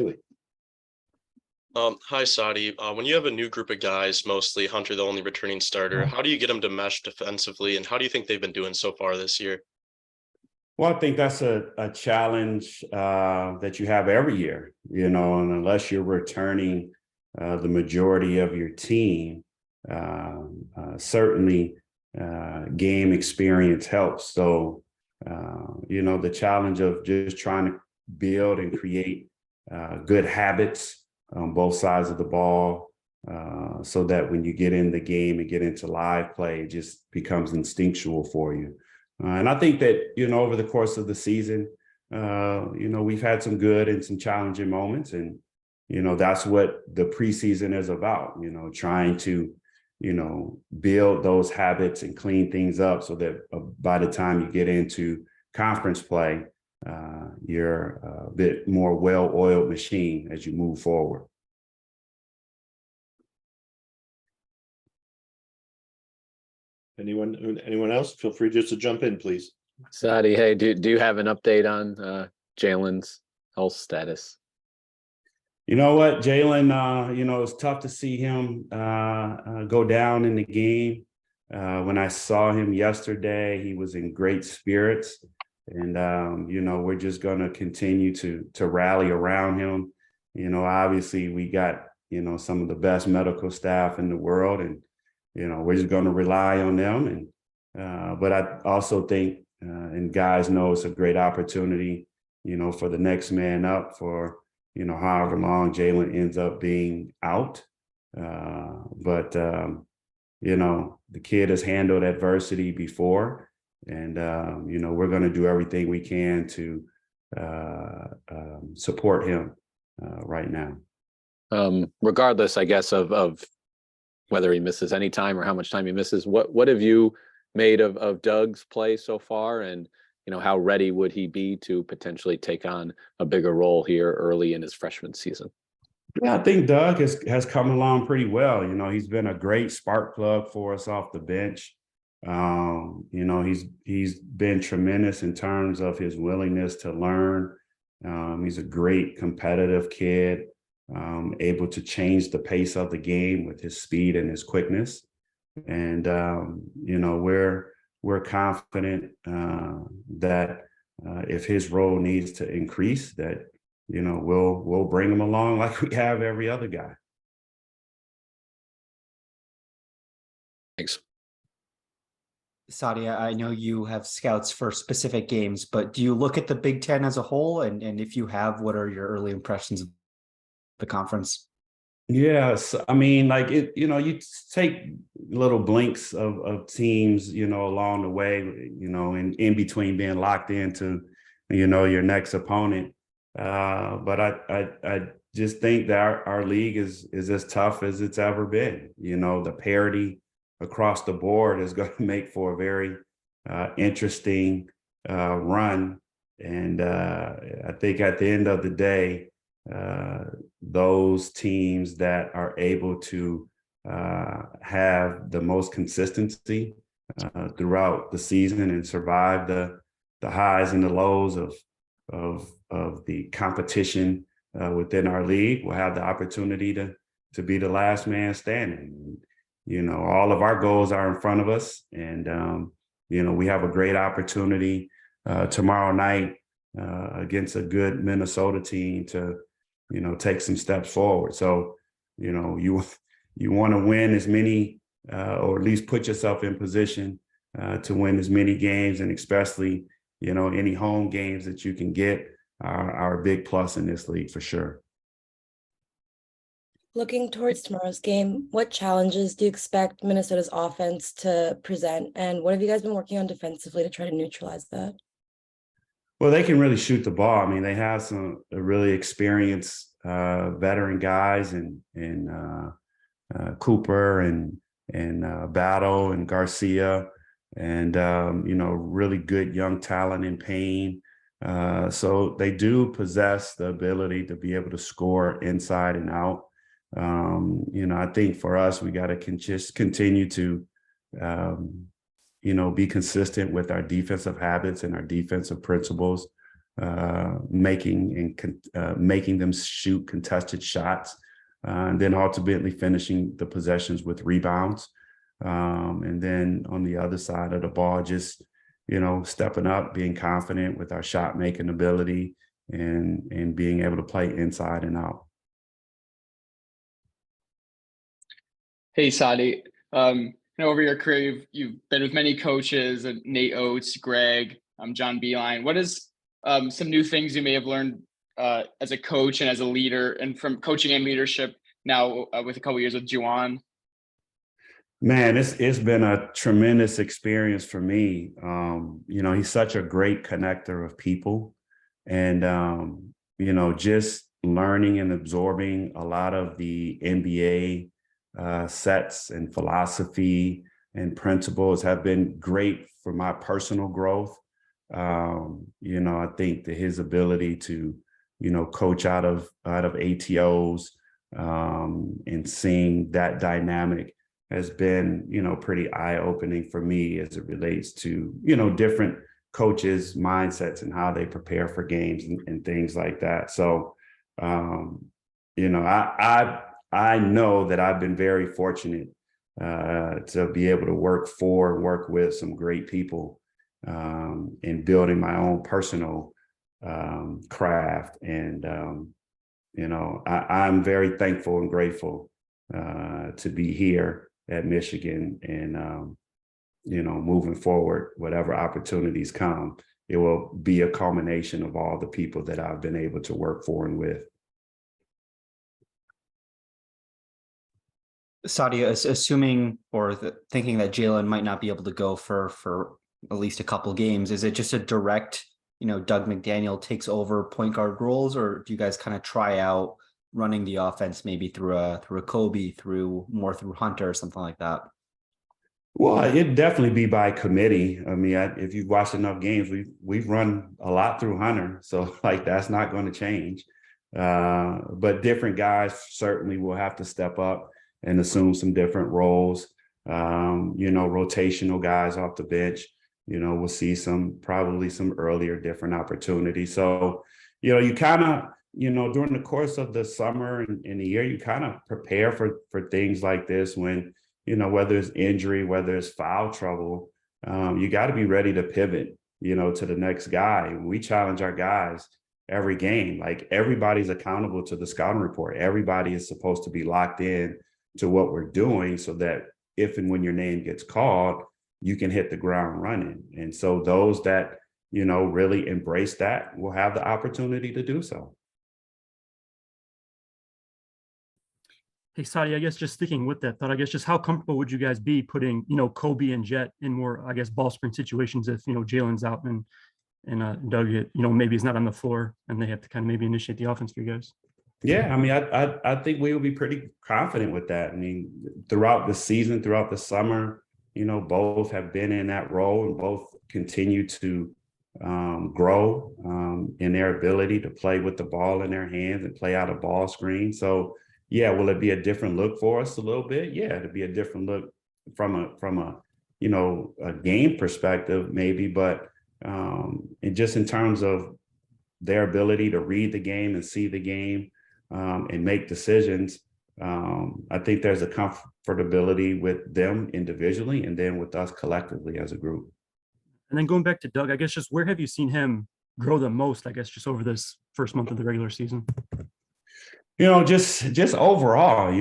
Hi, Saddi. When you have a new group of guys, mostly Hunter, the only returning starter, how do you get them to mesh defensively, and how do you think they've been doing so far this year? Well, I think that's a challenge that you have every year, and unless you're returning the majority of your team, certainly game experience helps. So, the challenge of just trying to build and create good habits on both sides of the ball so that when you get in the game and get into live play, it just becomes instinctual for you. And I think that, over the course of the season, we've had some good and some challenging moments. And, that's what the preseason is about, trying to, build those habits and clean things up so that by the time you get into conference play, you're a bit more well-oiled machine as you move forward. Anyone else? Feel free just to jump in, please. Saddi, hey, do you have an update on Jaelin's health status? You know what, Jaelin, it's tough to see him go down in the game. When I saw him yesterday, he was in great spirits. And, we're just going to continue to rally around him. Obviously we got, some of the best medical staff in the world, and, we're just going to rely on them. And but I also think, and guys know, it's a great opportunity, for the next man up for, however long Jaelin ends up being out. But the kid has handled adversity before, and, we're going to do everything we can to support him right now. Regardless, I guess, of whether he misses any time or how much time he misses, what have you made of Doug's play so far? And, how ready would he be to potentially take on a bigger role here early in his freshman season? Yeah, I think Doug has come along pretty well. He's been a great spark plug for us off the bench. He's been tremendous in terms of his willingness to learn. He's a great competitive kid, able to change the pace of the game with his speed and his quickness. And, we're confident that if his role needs to increase, that, we'll bring him along like we have every other guy. Thanks. Saddi, I know you have scouts for specific games, but do you look at the Big Ten as a whole? And if you have, what are your early impressions of the conference? Yes, I mean, you take little blinks of teams, along the way, in between being locked into, your next opponent. But I just think that our league is as tough as it's ever been. The parity across the board is going to make for a very interesting run. And I think at the end of the day, those teams that are able to have the most consistency throughout the season and survive the highs and the lows of the competition within our league will have the opportunity to be the last man standing. All of our goals are in front of us, and we have a great opportunity tomorrow night against a good Minnesota team to take some steps forward. So, you want to win as many, or at least put yourself in position to win as many games, and especially, any home games that you can get are a big plus in this league for sure. Looking towards tomorrow's game, what challenges do you expect Minnesota's offense to present? And what have you guys been working on defensively to try to neutralize that? Well, they can really shoot the ball. I mean, they have some really experienced veteran guys and Cooper and Battle and Garcia, and really good young talent in Payne. So they do possess the ability to be able to score inside and out. I think for us, we got to just continue to be consistent with our defensive habits and our defensive principles. making them shoot contested shots, and then ultimately finishing the possessions with rebounds. And then on the other side of the ball, just, stepping up, being confident with our shot making ability and being able to play inside and out. Hey, Saddi. Over your career, you've been with many coaches, Nate Oates, Greg, John Beilein. What is some new things you may have learned as a coach and as a leader, and from coaching and leadership now with a couple years with Juwan? Man, it's been a tremendous experience for me. He's such a great connector of people, and just learning and absorbing a lot of the NBA sets and philosophy and principles have been great for my personal growth. I think that his ability to, coach out of ATOs and seeing that dynamic has been, pretty eye-opening for me as it relates to, different coaches' mindsets and how they prepare for games and things like that. So, I know that I've been very fortunate to be able to work for and work with some great people in building my own personal craft. And, I'm very thankful and grateful to be here at Michigan, and, moving forward, whatever opportunities come, it will be a culmination of all the people that I've been able to work for and with. Saddi, assuming or thinking that Jaelin might not be able to go for at least a couple games, is it just a direct, Doug McDaniel takes over point guard roles, or do you guys kind of try out running the offense maybe through a Kobe, through Hunter or something like that? Well, it'd definitely be by committee. I mean, if you've watched enough games, we've run a lot through Hunter, so that's not going to change. But different guys certainly will have to step up and assume some different roles. Rotational guys off the bench. We'll see probably some earlier different opportunities. So, you kind of, during the course of the summer and the year, you kind of prepare for things like this when, whether it's injury, whether it's foul trouble, you got to be ready to pivot, to the next guy. We challenge our guys every game. Like, everybody's accountable to the scouting report. Everybody is supposed to be locked in to what we're doing so that if and when your name gets called, you can hit the ground running. And so those that, really embrace that will have the opportunity to do so. Hey, Saddi, I guess just sticking with that thought, I guess just how comfortable would you guys be putting, Kobe and Jet in more, I guess, ball screen situations if, Jalen's out and Doug, maybe he's not on the floor and they have to kind of maybe initiate the offense for you guys? Yeah, I mean, I think we will be pretty confident with that. I mean, throughout the season, throughout the summer, both have been in that role and both continue to grow in their ability to play with the ball in their hands and play out a ball screen. So, yeah, will it be a different look for us a little bit? Yeah, it'll be a different look from a game perspective, maybe, but and just in terms of their ability to read the game and see the game and make decisions, I think there's a comfortability with them individually and then with us collectively as a group. And then going back to Doug, I guess just where have you seen him grow the most, I guess, just over this first month of the regular season? Just overall,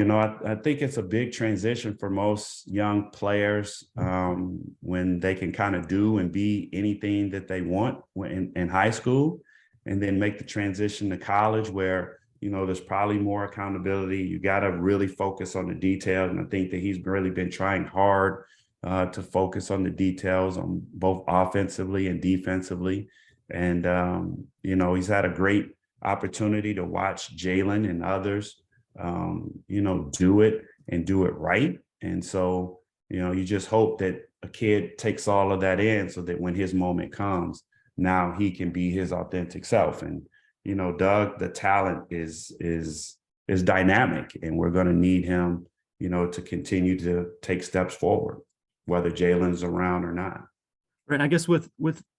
I think it's a big transition for most young players when they can kind of do and be anything that they want in high school, and then make the transition to college where, there's probably more accountability. You got to really focus on the details. And I think that he's really been trying hard to focus on the details on both offensively and defensively. And, he's had a great opportunity to watch Jaelin and others, do it and do it right. And so, you just hope that a kid takes all of that in so that when his moment comes, now he can be his authentic self. And, Doug, the talent is dynamic, and we're going to need him, to continue to take steps forward, whether Jalen's around or not. Right. And I guess with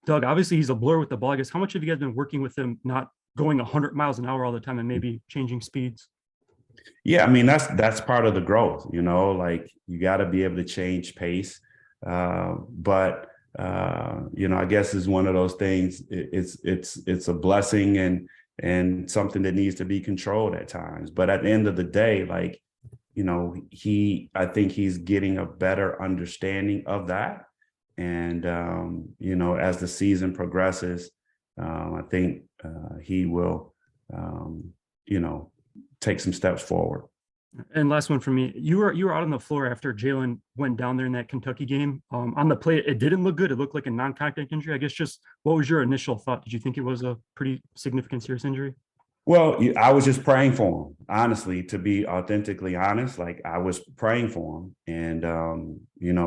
Doug, obviously he's a blur with the ball. I guess how much have you guys been working with him not going 100 miles an hour all the time and maybe changing speeds? Yeah, I mean that's part of the growth, like you got to be able to change pace. But I guess it's one of those things. It's a blessing and something that needs to be controlled at times. But at the end of the day, like, I think he's getting a better understanding of that. And as the season progresses, I think he will take some steps forward. And last one for me, you were out on the floor after Jaelin went down there in that Kentucky game. On the play, it didn't look good. It looked like a non-contact injury. I guess just what was your initial thought? Did you think it was a pretty significant serious injury? Well, I was just praying for him, honestly, to be authentically honest. Like I was praying for him. And,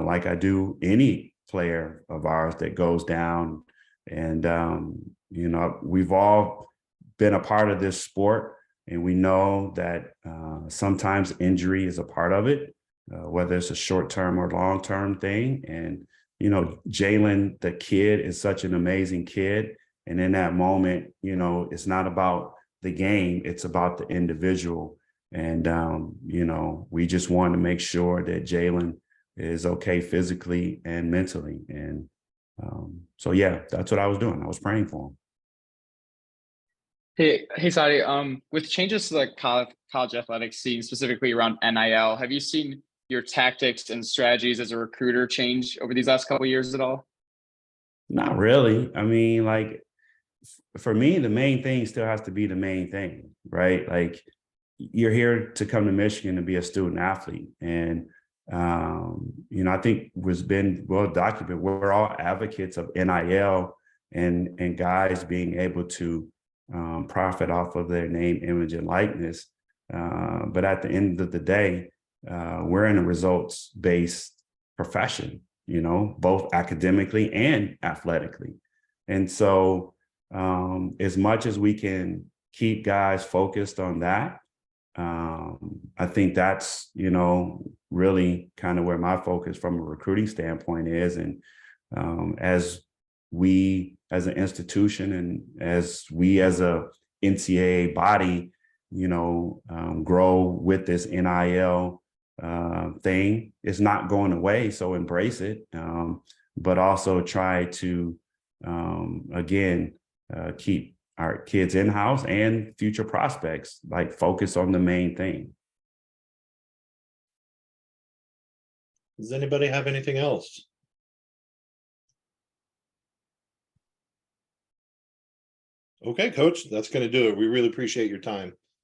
like I do any player of ours that goes down. And, we've all been a part of this sport. And we know that sometimes injury is a part of it, whether it's a short-term or long-term thing. And, Jaelin, the kid, is such an amazing kid. And in that moment, it's not about the game, it's about the individual. And, we just want to make sure that Jaelin is okay physically and mentally. And so, yeah, that's what I was doing. I was praying for him. Hey, Saddi, with changes to the college athletics scene, specifically around NIL, have you seen your tactics and strategies as a recruiter change over these last couple of years at all? Not really. I mean, like, for me, the main thing still has to be the main thing, right? Like, you're here to come to Michigan to be a student athlete. And, I think was been well documented. We're all advocates of NIL and guys being able to profit off of their name, image, and likeness. But at the end of the day, we're in a results-based profession, both academically and athletically. And so as much as we can keep guys focused on that, I think that's, really kind of where my focus from a recruiting standpoint is. And as we as an institution and as we as a NCAA body, grow with this NIL thing, it's not going away. So embrace it, but also try to, again, keep our kids in-house and future prospects, like focus on the main thing. Does anybody have anything else? Okay, Coach, that's going to do it. We really appreciate your time.